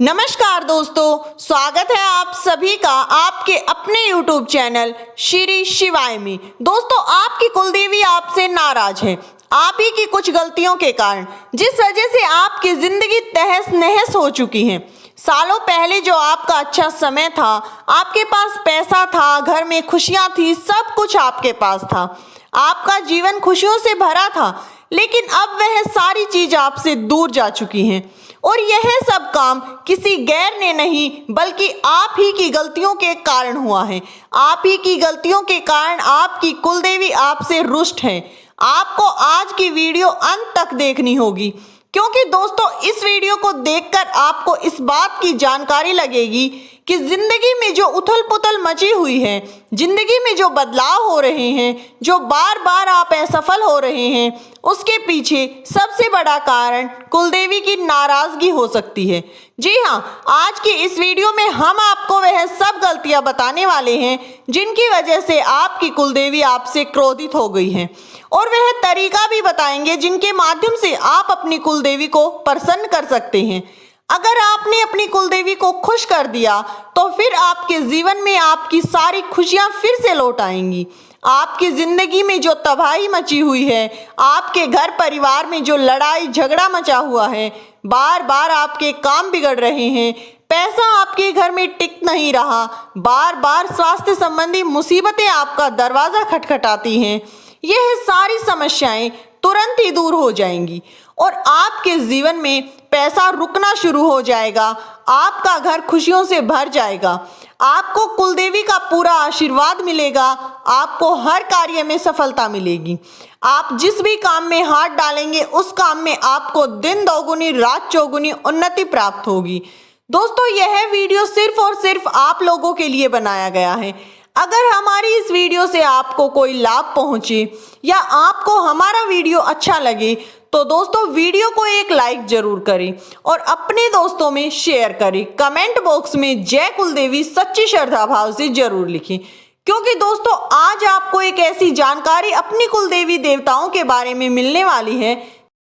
नमस्कार दोस्तों, स्वागत है आप सभी का आपके अपने YouTube चैनल श्री शिवाय में। दोस्तों, आपकी कुलदेवी आपसे नाराज है आप ही की कुछ गलतियों के कारण, जिस वजह से आपकी जिंदगी तहस नहस हो चुकी है। सालों पहले जो आपका अच्छा समय था, आपके पास पैसा था, घर में खुशियां थी, सब कुछ आपके पास था, आपका जीवन खुशियों से भरा था, लेकिन अब वह सारी चीज आपसे दूर जा चुकी हैं। और यह सब काम किसी गैर ने नहीं बल्कि आप ही की गलतियों के कारण हुआ है। आप ही की गलतियों के कारण आपकी कुलदेवी आपसे रुष्ट है। आपको आज की वीडियो अंत तक देखनी होगी, क्योंकि दोस्तों इस वीडियो को देखकर आपको इस बात की जानकारी लगेगी कि जिंदगी में जो उथल पुथल मची हुई है, जिंदगी में जो बदलाव हो रहे हैं, जो बार बार आप असफल हो रहे हैं, उसके पीछे सबसे बड़ा कारण कुलदेवी की नाराजगी हो सकती है। जी हाँ, आज की इस वीडियो में हम आपको वह सब गलतियां बताने वाले हैं जिनकी वजह से आपकी कुलदेवी आपसे क्रोधित हो गई है, और वह तरीका भी बताएंगे जिनके माध्यम से आप अपनी कुलदेवी को प्रसन्न कर सकते हैं। अगर आपने अपनी कुलदेवी को खुश कर दिया तो फिर आपके जीवन में आपकी सारी खुशियां फिर से लौट आएंगी। आपकी जिंदगी में जो तबाही मची हुई है, आपके घर परिवार में जो लड़ाई झगड़ा मचा हुआ है, बार बार आपके काम बिगड़ रहे हैं, पैसा आपके घर में टिक नहीं रहा, बार बार स्वास्थ्य संबंधी मुसीबतें आपका दरवाजा खटखटाती हैं, यह सारी समस्याएं तुरंत ही दूर हो जाएंगी और आपके जीवन में पैसा रुकना शुरू हो जाएगा। आपका घर खुशियों से भर जाएगा। आपको कुलदेवी का पूरा आशीर्वाद मिलेगा। आपको हर कार्य में सफलता मिलेगी। आप जिस भी काम में हाथ डालेंगे उस काम में आपको दिन दोगुनी रात चौगुनी उन्नति प्राप्त होगी। दोस्तों, यह वीडियो सिर्फ और सिर्फ आप लोगों के लिए बनाया गया है। अगर हमारी इस वीडियो से आपको कोई लाभ पहुंचे या आपको हमारा वीडियो अच्छा लगे तो दोस्तों वीडियो को एक लाइक जरूर करें और अपने दोस्तों में शेयर करें। कमेंट बॉक्स में जय कुलदेवी सच्ची श्रद्धा भाव से जरूर लिखें, क्योंकि दोस्तों आज आपको एक ऐसी जानकारी अपनी कुलदेवी देवताओं के बारे में मिलने वाली है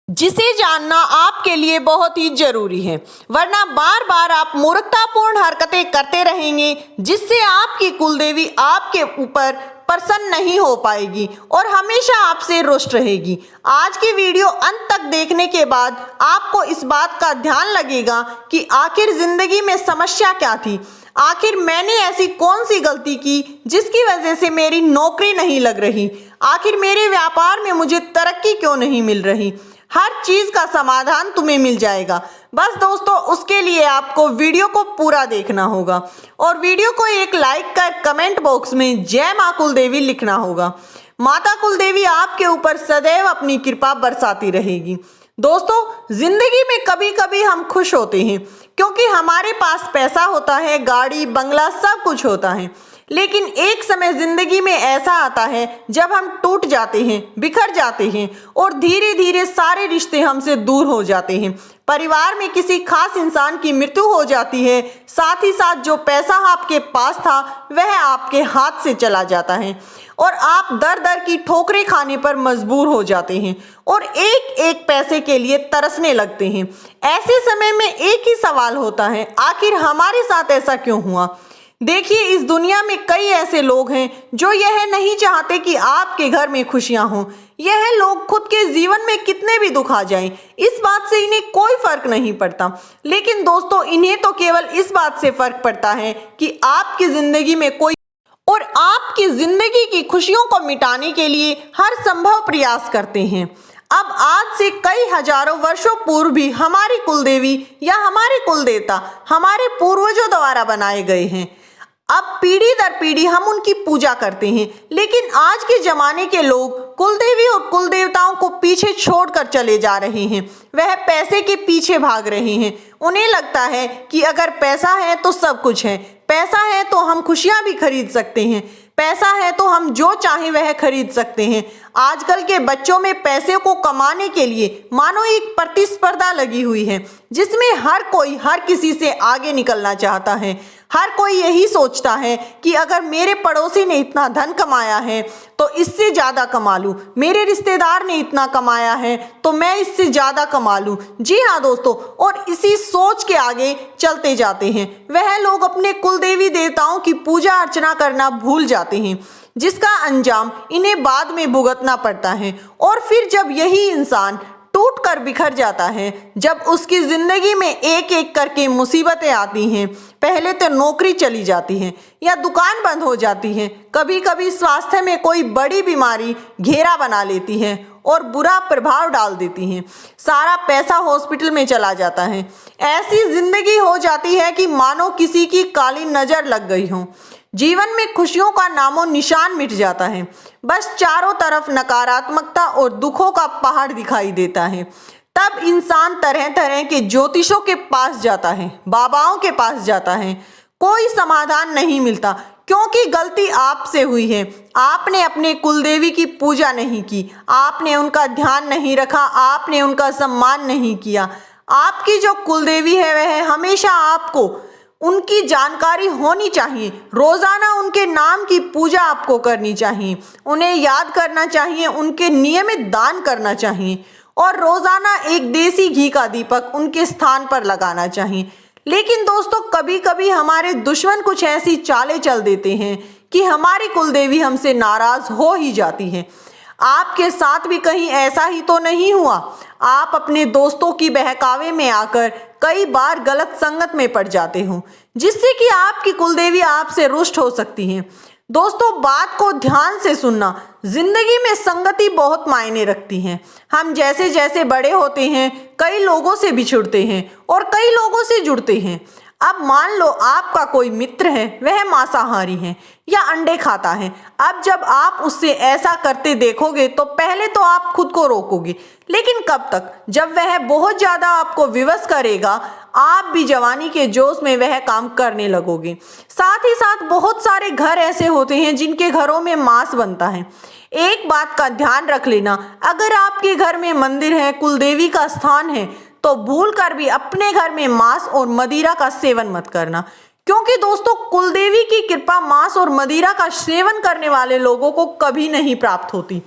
जिसे जानना आपके लिए बहुत ही जरूरी है, वरना बार बार आप मूर्खतापूर्ण हरकतें करते रहेंगे, जिससे आपकी कुलदेवी आपके ऊपर प्रसन्न नहीं हो पाएगी और हमेशा आपसे रुष्ट रहेगी। आज की वीडियो अंत तक देखने के बाद आपको इस बात का ध्यान लगेगा कि आखिर जिंदगी में समस्या क्या थी, आखिर मैंने ऐसी कौन सी गलती की जिसकी वजह से मेरी नौकरी नहीं लग रही, आखिर मेरे व्यापार में मुझे तरक्की क्यों नहीं मिल रही। हर चीज का समाधान तुम्हें मिल जाएगा। बस दोस्तों, उसके लिए आपको वीडियो को पूरा देखना होगा और वीडियो को एक लाइक कर कमेंट बॉक्स में जय मां कुलदेवी लिखना होगा। माता कुलदेवी आपके ऊपर सदैव अपनी कृपा बरसाती रहेगी। दोस्तों, जिंदगी में कभी कभी हम खुश होते हैं क्योंकि हमारे पास पैसा होता है, गाड़ी बंगला सब कुछ होता है, लेकिन एक समय जिंदगी में ऐसा आता है जब हम टूट जाते हैं, बिखर जाते हैं और धीरे धीरे सारे रिश्ते हमसे दूर हो जाते हैं। परिवार में किसी खास इंसान की मृत्यु हो जाती है, साथ ही साथ जो पैसा आपके पास था वह आपके हाथ से चला जाता है और आप दर दर की ठोकरें खाने पर मजबूर हो जाते हैं और एक एक पैसे के लिए तरसने लगते हैं। ऐसे समय में एक ही सवाल होता है, आखिर हमारे साथ ऐसा क्यों हुआ। देखिए, इस दुनिया में कई ऐसे लोग हैं जो यह नहीं चाहते कि आपके घर में खुशियां हों। यह लोग खुद के जीवन में कितने भी दुख आ जाएं, इस बात से इन्हें कोई फर्क नहीं पड़ता, लेकिन दोस्तों इन्हें तो केवल इस बात से फर्क पड़ता है कि आपकी जिंदगी में कोई और आपकी जिंदगी की खुशियों को मिटाने के लिए हर संभव प्रयास करते हैं। अब आज से कई हजारों वर्षों पूर्व भी हमारी कुलदेवी या हमारे कुलदेवता हमारे पूर्वजों द्वारा बनाए गए हैं। अब पीढ़ी दर पीढ़ी हम उनकी पूजा करते हैं, लेकिन आज के जमाने के लोग कुलदेवी और कुलदेवताओं को पीछे छोड़कर चले जा रहे हैं। वह पैसे के पीछे भाग रहे हैं। उन्हें लगता है कि अगर पैसा है तो सब कुछ है, पैसा है तो हम खुशियां भी खरीद सकते हैं, पैसा है तो हम जो चाहें वह खरीद सकते हैं। आजकल के बच्चों में पैसे को कमाने के लिए मानो एक प्रतिस्पर्धा लगी हुई है, जिसमें हर कोई हर किसी से आगे निकलना चाहता है। हर कोई यही सोचता है कि अगर मेरे पड़ोसी ने इतना धन कमाया है तो इससे ज़्यादा कमा लूँ, मेरे रिश्तेदार ने इतना कमाया है तो मैं इससे ज़्यादा कमा लूँ। जी हाँ दोस्तों, और इसी सोच के आगे चलते जाते हैं। वह लोग अपने कुल देवी देवताओं की पूजा अर्चना करना भूल जाते हैं, जिसका अंजाम इन्हें बाद में भुगतना पड़ता है। और फिर जब यही इंसान टूट कर बिखर जाता है, जब उसकी जिंदगी में एक एक करके मुसीबतें आती हैं, पहले तो नौकरी चली जाती है या दुकान बंद हो जाती है, कभी कभी स्वास्थ्य में कोई बड़ी बीमारी घेरा बना लेती है और बुरा प्रभाव डाल देती है, सारा पैसा हॉस्पिटल में चला जाता है। ऐसी जिंदगी हो जाती है कि मानो किसी की काली नजर लग गई हो। जीवन में खुशियों का नामो निशान मिट जाता है, बस चारों तरफ नकारात्मकता और दुखों का पहाड़ दिखाई देता है। तब इंसान तरह तरह के ज्योतिषों के पास जाता है, बाबाओं के पास जाता है, कोई समाधान नहीं मिलता, क्योंकि गलती आपसे हुई है। आपने अपने कुलदेवी की पूजा नहीं की, आपने उनका ध्यान नहीं रखा, आपने उनका सम्मान नहीं किया। आपकी जो कुलदेवी है वह हमेशा आपको उनकी जानकारी होनी चाहिए। रोजाना उनके नाम की पूजा आपको करनी चाहिए, उन्हें याद करना चाहिए, उनके नियमित दान करना चाहिए और रोजाना एक देसी घी का दीपक उनके स्थान पर लगाना चाहिए। लेकिन दोस्तों, कभी कभी हमारे दुश्मन कुछ ऐसी चालें चल देते हैं कि हमारी कुलदेवी हमसे नाराज हो ही जाती है। आपके साथ भी कहीं ऐसा ही तो नहीं हुआ? आप अपने दोस्तों की बहकावे में आकर कई बार गलत संगत में पड़ जाते हो, जिससे कि आपकी कुलदेवी आपसे रुष्ट हो सकती है। दोस्तों, बात को ध्यान से सुनना, जिंदगी में संगति बहुत मायने रखती है। हम जैसे जैसे बड़े होते हैं कई लोगों से बिछुड़ते हैं और कई लोगों से जुड़ते हैं। अब मान लो आपका कोई मित्र है, वह मांसाहारी है या अंडे खाता है। अब जब आप उससे ऐसा करते देखोगे तो पहले तो आप खुद को रोकोगे, लेकिन कब तक? जब वह बहुत ज्यादा आपको विवश करेगा, आप भी जवानी के जोश में वह काम करने लगोगे। साथ ही साथ बहुत सारे घर ऐसे होते हैं जिनके घरों में मांस बनता है। एक बात का ध्यान रख लेना, अगर आपके घर में मंदिर है, कुलदेवी का स्थान है, तो भूल कर भी अपने घर में मांस और मदिरा का सेवन मत करना, क्योंकि दोस्तों कुलदेवी की कृपा मांस और मदिरा का सेवन करने वाले लोगों को कभी नहीं प्राप्त होती,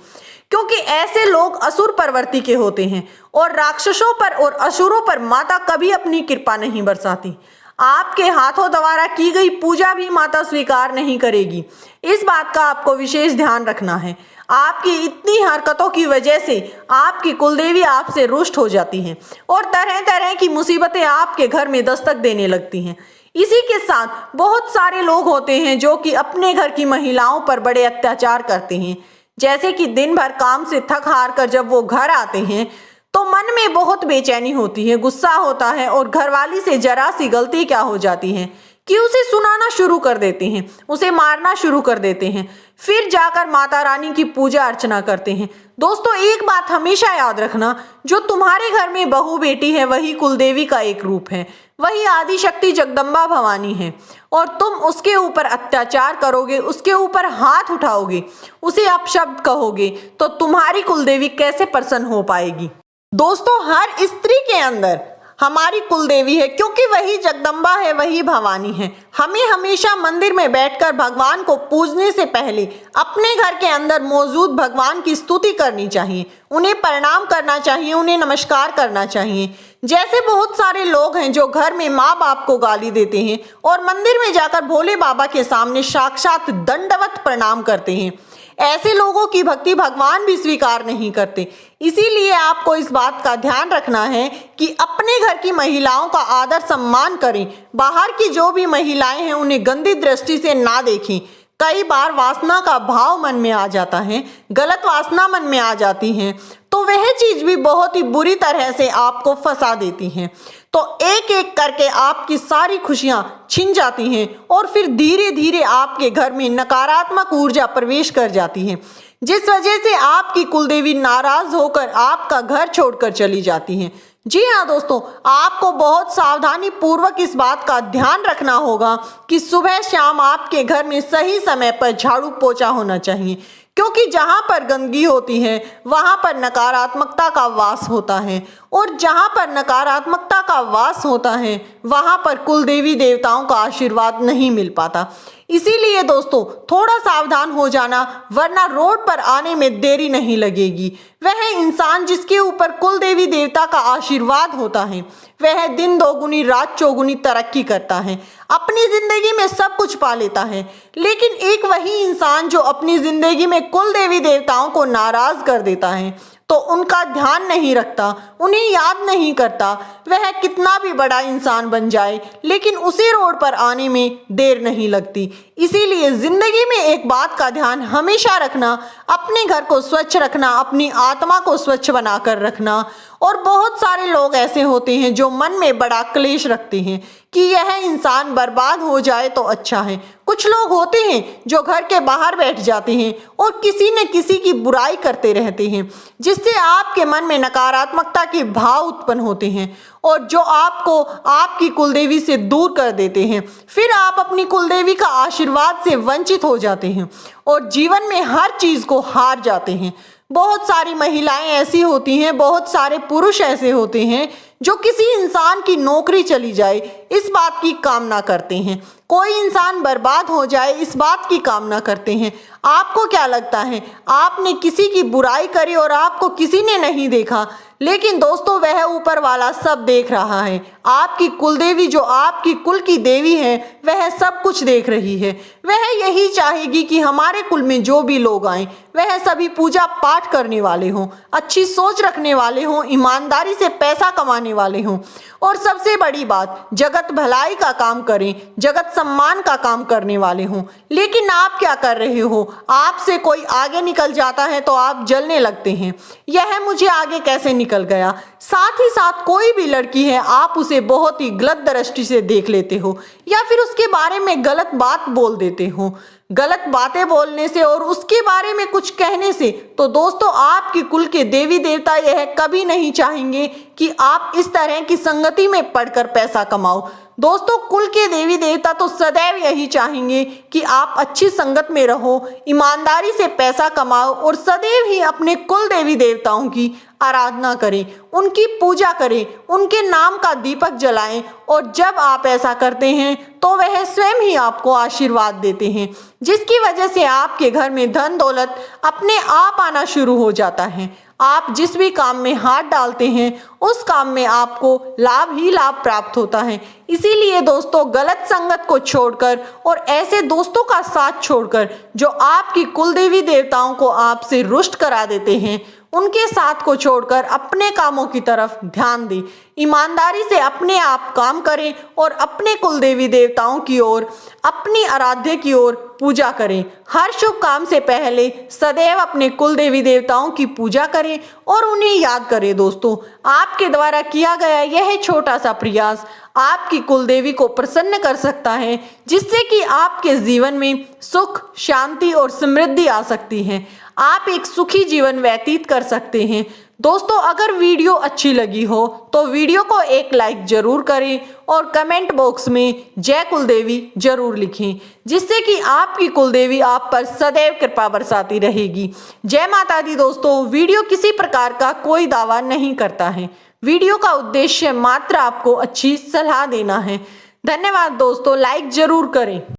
क्योंकि ऐसे लोग असुर प्रवृत्ति के होते हैं और राक्षसों पर और असुरों पर माता कभी अपनी कृपा नहीं बरसाती। आपके हाथों द्वारा की गई पूजा भी माता स्वीकार नहीं करेगी। इस बात का आपको विशेष ध्यान रखना है। आपकी इतनी हरकतों की वजह से आपकी कुलदेवी आपसे रुष्ट हो जाती हैं और तरह तरह की मुसीबतें आपके घर में दस्तक देने लगती हैं। इसी के साथ बहुत सारे लोग होते हैं जो कि अपने घर की महिलाओं पर बड़े अत्याचार करते हैं, जैसे कि दिन भर काम से थक हार कर जब वो घर आते हैं तो मन में बहुत बेचैनी होती है, गुस्सा होता है और घरवाली से जरा सी गलती क्या हो जाती है कि उसे सुनाना शुरू कर देते हैं, उसे मारना शुरू कर देते हैं, फिर जाकर माता रानी की पूजा अर्चना करते हैं। दोस्तों, एक बात हमेशा याद रखना, जो तुम्हारे घर में बहू बेटी है वही कुलदेवी का एक रूप है, वही आदि शक्ति जगदम्बा भवानी है। और तुम उसके ऊपर अत्याचार करोगे, उसके ऊपर हाथ उठाओगे, उसे अपशब्द कहोगे, तो तुम्हारी कुलदेवी कैसे प्रसन्न हो पाएगी? दोस्तों, हर स्त्री के अंदर हमारी कुलदेवी है, क्योंकि वही जगदम्बा है, वही भवानी है। हमें हमेशा मंदिर में बैठकर भगवान को पूजने से पहले अपने घर के अंदर मौजूद भगवान की स्तुति करनी चाहिए, उन्हें प्रणाम करना चाहिए, उन्हें नमस्कार करना चाहिए। जैसे बहुत सारे लोग हैं जो घर में माँ बाप को गाली देते हैं और मंदिर में जाकर भोले बाबा के सामने साक्षात दंडवत प्रणाम करते हैं। ऐसे लोगों की भक्ति भगवान भी स्वीकार नहीं करते। इसीलिए आपको इस बात का ध्यान रखना है कि अपने घर की महिलाओं का आदर सम्मान करें। बाहर की जो भी महिलाएं हैं उन्हें गंदी दृष्टि से ना देखें। कई बार वासना का भाव मन में आ जाता है, गलत वासना मन में आ जाती है, तो वह चीज भी बहुत ही बुरी तरह से आपको फंसा देती है। तो एक एक करके आपकी सारी खुशियां छिन जाती हैं और फिर धीरे धीरे आपके घर में नकारात्मक ऊर्जा प्रवेश कर जाती है, जिस वजह से आपकी कुलदेवी नाराज होकर आपका घर छोड़कर चली जाती है। जी हाँ दोस्तों, आपको बहुत सावधानी पूर्वक इस बात का ध्यान रखना होगा कि सुबह शाम आपके घर में सही समय पर झाड़ू पोछा होना चाहिए, क्योंकि जहाँ पर गंदगी होती है वहाँ पर नकारात्मकता का वास होता है, और जहाँ पर नकारात्मकता का वास होता है वहाँ पर कुल देवी देवताओं का आशीर्वाद नहीं मिल पाता। इसीलिए दोस्तों थोड़ा सावधान हो जाना, वरना रोड पर आने में देरी नहीं लगेगी। वह इंसान जिसके ऊपर कुल देवी देवता का आशीर्वाद होता है वह दिन दोगुनी रात चौगुनी तरक्की करता है, अपनी जिंदगी में सब कुछ पा लेता है। लेकिन एक वही इंसान जो अपनी जिंदगी में कुल देवी देवताओं को नाराज कर देता है, तो उनका ध्यान नहीं रखता, उन्हें याद नहीं करता, वह कितना भी बड़ा इंसान बन जाए लेकिन उसी रोड पर आने में देर नहीं लगती। इसीलिए जिंदगी में एक बात का ध्यान हमेशा रखना, अपने घर को स्वच्छ रखना, अपनी आत्मा को स्वच्छ बनाकर रखना। और बहुत सारे लोग ऐसे होते हैं जो मन में बड़ा क्लेश रखते हैं कि यह इंसान बर्बाद हो जाए तो अच्छा है। कुछ लोग होते हैं जो घर के बाहर बैठ जाते हैं और किसी न किसी की बुराई करते रहते हैं, जिससे आपके मन में नकारात्मकता के भाव उत्पन्न होते हैं और जो आपको आपकी कुलदेवी से दूर कर देते हैं। फिर आप अपनी कुलदेवी का आशीर्वाद से वंचित हो जाते हैं और जीवन में हर चीज को हार जाते हैं। बहुत सारी महिलाएं ऐसी होती हैं, बहुत सारे पुरुष ऐसे होते हैं जो किसी इंसान की नौकरी चली जाए इस बात की कामना करते हैं, कोई इंसान बर्बाद हो जाए इस बात की कामना करते हैं। आपको क्या लगता है, आपने किसी की बुराई करी और आपको किसी ने नहीं देखा, लेकिन दोस्तों वह ऊपर वाला सब देख रहा है। आपकी कुलदेवी जो आपकी कुल की देवी है वह सब कुछ देख रही है। वह यही चाहेगी कि हमारे कुल में जो भी लोग आए वह सभी पूजा पाठ करने वाले हों, अच्छी सोच रखने वाले हों, ईमानदारी से पैसा कमाने वाले हों, और सबसे बड़ी बात जगत भलाई का काम करें, जगत सम्मान का काम करने वाले हों। लेकिन आप क्या कर रहे हो, आपसे कोई आगे निकल जाता है तो आप जलने लगते हैं, यह मुझे आगे कैसे निकल गया। साथ ही साथ कोई भी लड़की है आप उसे बहुत ही गलत दृष्टि से देख लेते हो या फिर उसके बारे में गलत बात बोल देते हो। गलत बातें बोलने से और उसके बारे में कुछ कहने से तो दोस्तों आपकी कुल के देवी देवता यह कभी नहीं चाहेंगे कि आप इस तरह की संगति में पड़कर पैसा कमाओ। दोस्तों कुल के देवी देवता तो सदैव यही चाहेंगे कि आप अच्छी संगत में रहो, ईमानदारी से पैसा कमाओ और सदैव ही अपने कुल देवी देवताओं की आराधना करें, उनकी पूजा करें, उनके नाम का दीपक जलाएं। और जब आप ऐसा करते हैं तो वह स्वयं ही आपको आशीर्वाद देते हैं, जिसकी वजह से आपके घर में धन दौलत अपने आप आना शुरू हो जाता है। आप जिस भी काम में हाथ डालते हैं उस काम में आपको लाभ ही लाभ प्राप्त होता है। इसीलिए दोस्तों गलत संगत को छोड़कर और ऐसे दोस्तों का साथ छोड़कर जो आपकी कुलदेवी देवताओं को आपसे रुष्ट करा देते हैं, उनके साथ को छोड़कर अपने कामों की तरफ ध्यान दें, ईमानदारी से अपने आप काम करें और अपने कुलदेवी देवताओं की ओर, अपनी आराध्य की ओर पूजा करें। हर शुभ काम से पहले सदैव अपने कुलदेवी देवताओं की पूजा करें और उन्हें याद करें। दोस्तों आपके द्वारा किया गया यह छोटा सा प्रयास आपकी कुलदेवी को प्रसन्न कर सकता है, जिससे कि आपके जीवन में सुख, शांति और समृद्धि आ सकती है। आप एक सुखी जीवन व्यतीत कर सकते हैं। दोस्तों अगर वीडियो अच्छी लगी हो तो वीडियो को एक लाइक जरूर करें और कमेंट बॉक्स में जय कुलदेवी जरूर लिखें, जिससे कि आपकी कुलदेवी आप पर सदैव कृपा बरसाती रहेगी। जय माता दी। दोस्तों वीडियो किसी प्रकार का कोई दावा नहीं करता है, वीडियो का उद्देश्य मात्र आपको अच्छी सलाह देना है। धन्यवाद दोस्तों, लाइक जरूर करें।